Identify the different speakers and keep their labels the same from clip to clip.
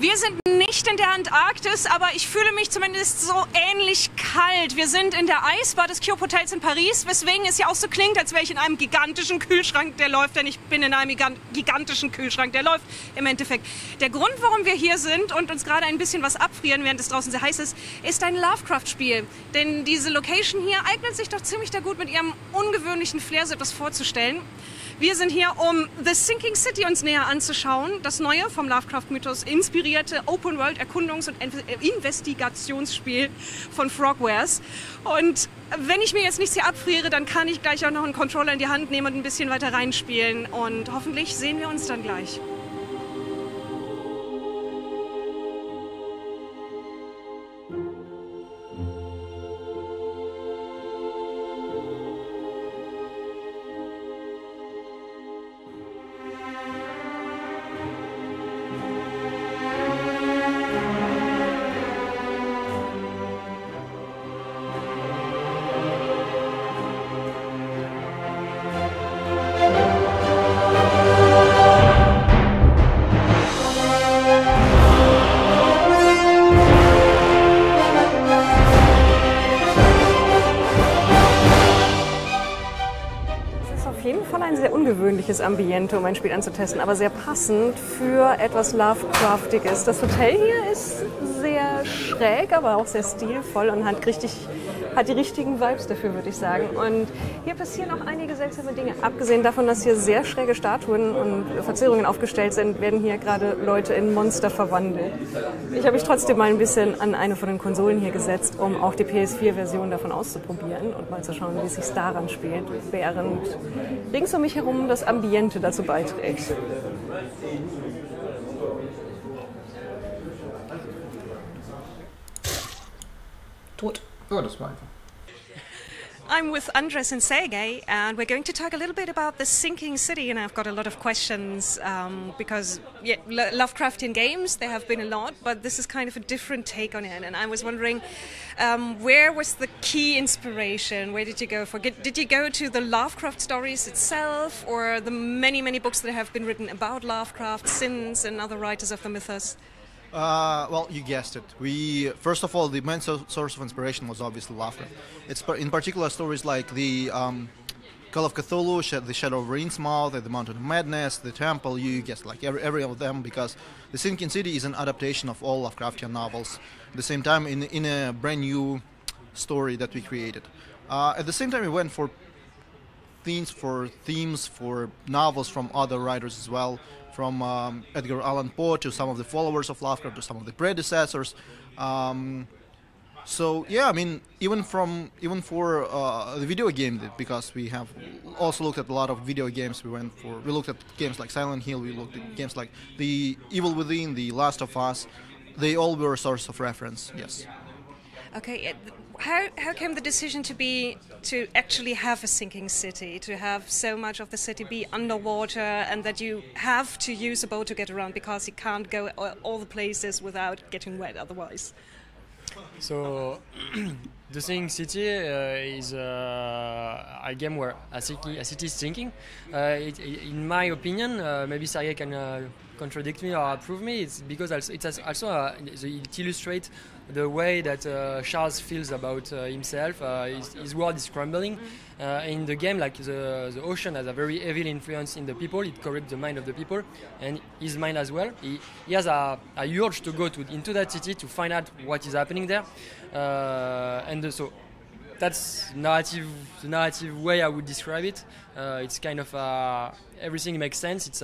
Speaker 1: Wir sind nicht in der Antarktis, aber ich fühle mich zumindest so ähnlich kalt. Wir sind in der Eisbar des Cube Hotels in Paris, weswegen es ja auch so klingt, als wäre ich in einem gigantischen Kühlschrank, der läuft, denn ich bin in einem gigantischen Kühlschrank, der läuft im Endeffekt. Der Grund, warum wir hier sind und uns gerade ein bisschen was abfrieren, während es draußen sehr heiß ist ein Lovecraft-Spiel. Denn diese Location hier eignet sich doch ziemlich da gut mit ihrem ungewöhnlichen Flair, so etwas vorzustellen. Wir sind hier, um The Sinking City uns näher anzuschauen, das neue, vom Lovecraft-Mythos inspirierte Open-World-Erkundungs- und Investigationsspiel von Frogwares. Und wenn ich mir jetzt nichts hier abfriere, dann kann ich gleich auch noch einen Controller in die Hand nehmen und ein bisschen weiter reinspielen. Und hoffentlich sehen wir uns dann gleich. Ambiente, um ein Spiel anzutesten, aber sehr passend für etwas Lovecraftiges. Das Hotel hier ist sehr schräg, aber auch sehr stilvoll und hat die richtigen Vibes dafür, würde ich sagen. Und hier passieren auch einige seltsame Dinge. Abgesehen davon, dass hier sehr schräge Statuen und Verzierungen aufgestellt sind, werden hier gerade Leute in Monster verwandelt. Ich habe mich trotzdem mal ein bisschen an eine von den Konsolen hier gesetzt, um auch die PS4-Version davon auszuprobieren und mal zu schauen, wie es sich daran spielt, während rings um mich herum das Ambiente dazu beiträgt. Tot.
Speaker 2: Oh, das war einfach.
Speaker 1: I'm with Andres and Sergey, and we're going to talk a little bit about the Sinking City, and I've got a lot of questions because Lovecraftian games, there have been a lot, but this is kind of a different take on it, and I was wondering, where was the key inspiration? Where did you go for? Did you go to the Lovecraft stories itself, or the many, many books that have been written about Lovecraft since, and other writers of the mythos?
Speaker 2: Well, you guessed it. First of all, the main source of inspiration was obviously Lovecraft. It's in particular stories like the Call of Cthulhu, the Shadow of Innsmouth, the Mountain of Madness, the Temple. You guessed like every of them, because the Sinking City is an adaptation of all Lovecraftian novels. At the same time, in a brand new story that we created. At the same time, we went for themes for novels from other writers as well. From Edgar Allan Poe to some of the followers of Lovecraft to some of the predecessors. So yeah, I mean, even for the video game, because we have also looked at a lot of video games. We looked at games like Silent Hill. We looked at games like The Evil Within, The Last of Us. They all were a source of reference. Yes.
Speaker 1: Okay. How came the decision to actually have a sinking city, to have so much of the city be underwater, and that you have to use a boat to get around because you can't go all the places without getting wet otherwise?
Speaker 3: So, the Sinking City is a game where a city is sinking. In my opinion, maybe Sergey can contradict me or approve me. It's because it illustrates the way that Charles feels about himself. His world is crumbling. In the game, like the ocean has a very evil influence in the people. It corrupts the mind of the people and his mind as well. He has a urge to go into that city to find out what is happening there. So that's the narrative way I would describe it. It's kind of everything makes sense. It's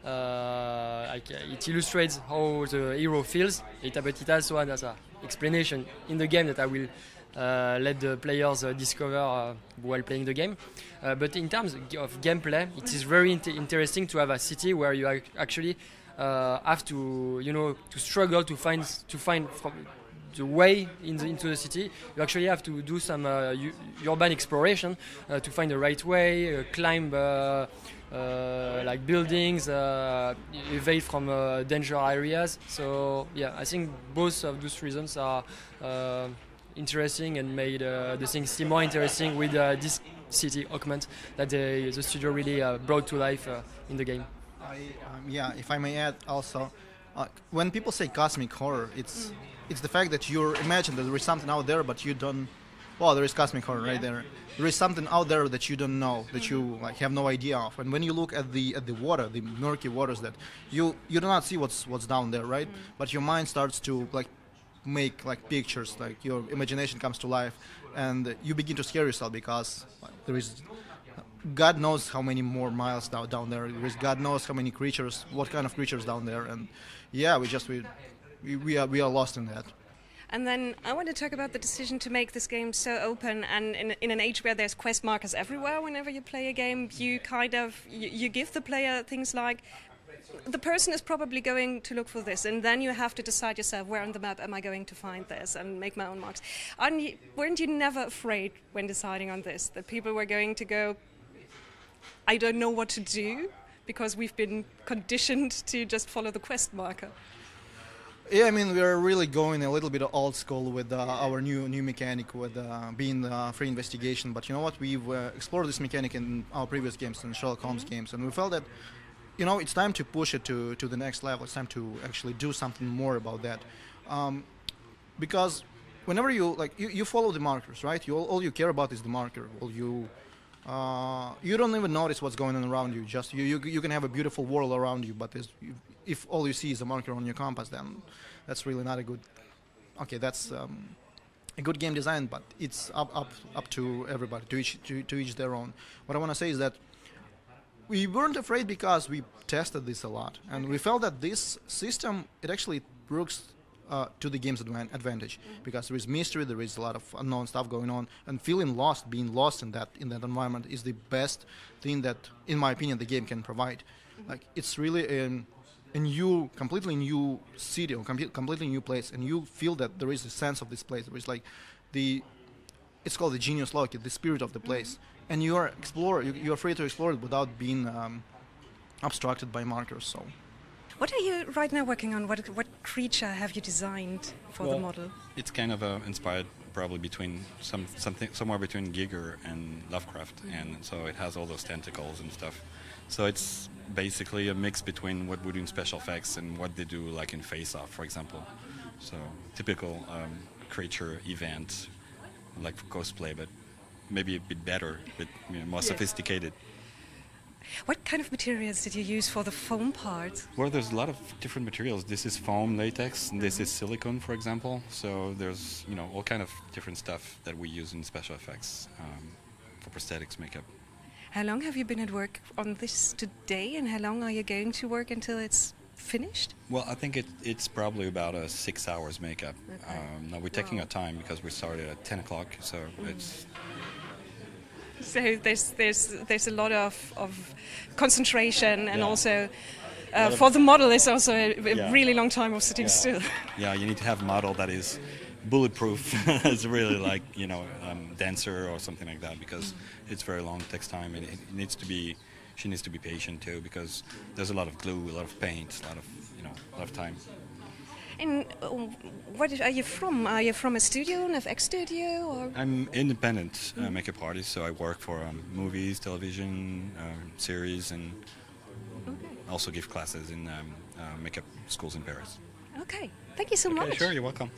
Speaker 3: it illustrates how the hero feels. But it also has an explanation in the game that I will let the players discover while playing the game. But in terms of gameplay, it is very interesting to have a city where you actually have to struggle to find from the way into the city. You actually have to do some urban exploration to find the right way, climb like buildings, evade from danger areas. So yeah, I think both of those reasons are interesting and made the thing seem more interesting with this city augment that the studio really brought to life in the game.
Speaker 2: Yeah, if I may add also, when people say cosmic horror, it's the fact that you imagine that there is something out there, but you don't. Well, there is cosmic horror right there. There is something out there that you don't know, that you like have no idea of. And when you look at the water, the murky waters, that you do not see what's down there, right? But your mind starts to like make like pictures, like your imagination comes to life, and you begin to scare yourself because there is God knows how many more miles down there. There is God knows how many creatures, what kind of creatures down there, and yeah, we are lost in that.
Speaker 1: And then I want to talk about the decision to make this game so open, and in an age where there's quest markers everywhere whenever you play a game, you kind of you give the player things like, the person is probably going to look for this, and then you have to decide yourself, where on the map am I going to find this, and make my own marks. Weren't you never afraid when deciding on this that people were going to go, I don't know what to do, because we've been conditioned to just follow the quest marker?
Speaker 2: Yeah, I mean, we're really going a little bit old school with our new mechanic, with being free investigation. But you know what? We've explored this mechanic in our previous games, in Sherlock Holmes games, and we felt that, you know, it's time to push it to the next level. It's time to actually do something more about that, because whenever you follow the markers, right? All you care about is the marker. You don't even notice what's going on around you. Just you can have a beautiful world around you, but if all you see is a marker on your compass, then that's really not a good. Okay, that's a good game design, but it's up to everybody, to each their own. What I want to say is that we weren't afraid because we tested this a lot, and we felt that this system, it actually works to the game's advantage, because there is mystery, there is a lot of unknown stuff going on, and feeling lost, being lost in that environment is the best thing that, in my opinion, the game can provide. Like, it's really a new, completely new city, or completely new place, and you feel that there is a sense of this place. There is like it's called the genius loci, the spirit of the place, and you are free to explore it without being obstructed by markers. So.
Speaker 1: What are you right now working on? What creature have you designed for the model?
Speaker 4: It's kind of inspired probably between somewhere between Giger and Lovecraft, and so it has all those tentacles and stuff. So it's basically a mix between what we do in special effects and what they do like in Face Off, for example. So typical creature event, like for cosplay, but maybe a bit better, but more sophisticated.
Speaker 1: What kind of materials did you use for the foam part?
Speaker 4: Well, there's a lot of different materials. This is foam, latex, and this is silicone, for example. So there's all kind of different stuff that we use in special effects for prosthetics, makeup.
Speaker 1: How long have you been at work on this today, and how long are you going to work until it's finished?
Speaker 4: Well, I think it's probably about 6 hours makeup. Okay. Now we're taking our time because we started at 10 o'clock, so it's...
Speaker 1: So there's a lot of concentration, and also for the model it's also a really long time of sitting still.
Speaker 4: Yeah, you need to have a model that is bulletproof. It's really like dancer or something like that, because it's very long, it takes time, and she needs to be patient too, because there's a lot of glue, a lot of paint, a lot of time.
Speaker 1: And what are you from? Are you from a studio, an FX studio? Or?
Speaker 4: I'm independent makeup artist, so I work for movies, television, series, and also give classes in makeup schools in Paris.
Speaker 1: Okay, thank you so much.
Speaker 4: Sure, you're welcome.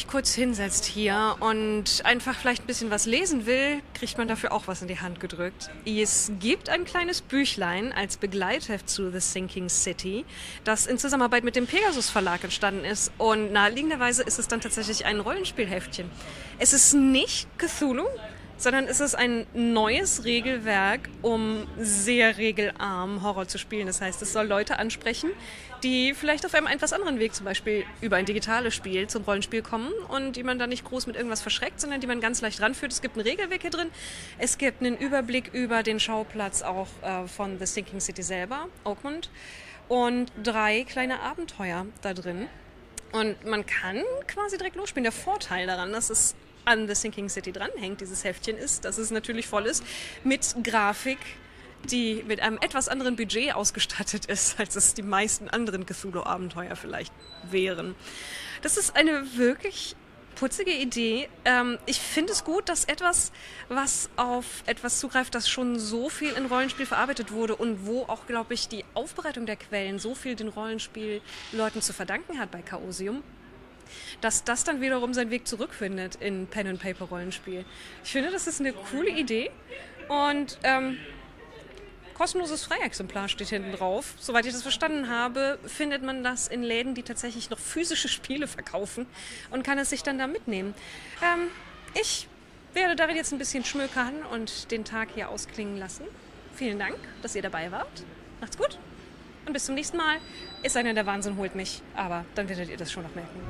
Speaker 1: Kurz hinsetzt hier und einfach vielleicht ein bisschen was lesen will, kriegt man dafür auch was in die Hand gedrückt. Es gibt ein kleines Büchlein als Begleitheft zu The Sinking City, das in Zusammenarbeit mit dem Pegasus Verlag entstanden ist, und naheliegenderweise ist es dann tatsächlich ein Rollenspielheftchen. Es ist nicht Cthulhu, sondern es ist ein neues Regelwerk, um sehr regelarm Horror zu spielen. Das heißt, es soll Leute ansprechen, die vielleicht auf einem etwas anderen Weg, zum Beispiel über ein digitales Spiel, zum Rollenspiel kommen, und die man dann nicht groß mit irgendwas verschreckt, sondern die man ganz leicht ranführt. Es gibt ein Regelwerk hier drin, es gibt einen Überblick über den Schauplatz auch von The Sinking City selber, Oakmont, und 3 kleine Abenteuer da drin. Und man kann quasi direkt losspielen. Der Vorteil daran, dass es an The Sinking City dranhängt, dieses Heftchen, ist, dass es natürlich voll ist mit Grafik, die mit einem etwas anderen Budget ausgestattet ist, als es die meisten anderen Cthulhu-Abenteuer vielleicht wären. Das ist eine wirklich putzige Idee. Ich finde es gut, dass etwas, was auf etwas zugreift, das schon so viel in Rollenspiel verarbeitet wurde und wo auch, glaube ich, die Aufbereitung der Quellen so viel den Rollenspielleuten zu verdanken hat bei Chaosium, dass das dann wiederum seinen Weg zurückfindet in Pen-and-Paper-Rollenspiel. Ich finde, das ist eine coole Idee und kostenloses Freiexemplar steht hinten drauf. Soweit ich das verstanden habe, findet man das in Läden, die tatsächlich noch physische Spiele verkaufen und kann es sich dann da mitnehmen. Ich werde darin jetzt ein bisschen schmökern und den Tag hier ausklingen lassen. Vielen Dank, dass ihr dabei wart. Macht's gut und bis zum nächsten Mal. Es sei denn, der Wahnsinn holt mich, aber dann werdet ihr das schon noch merken.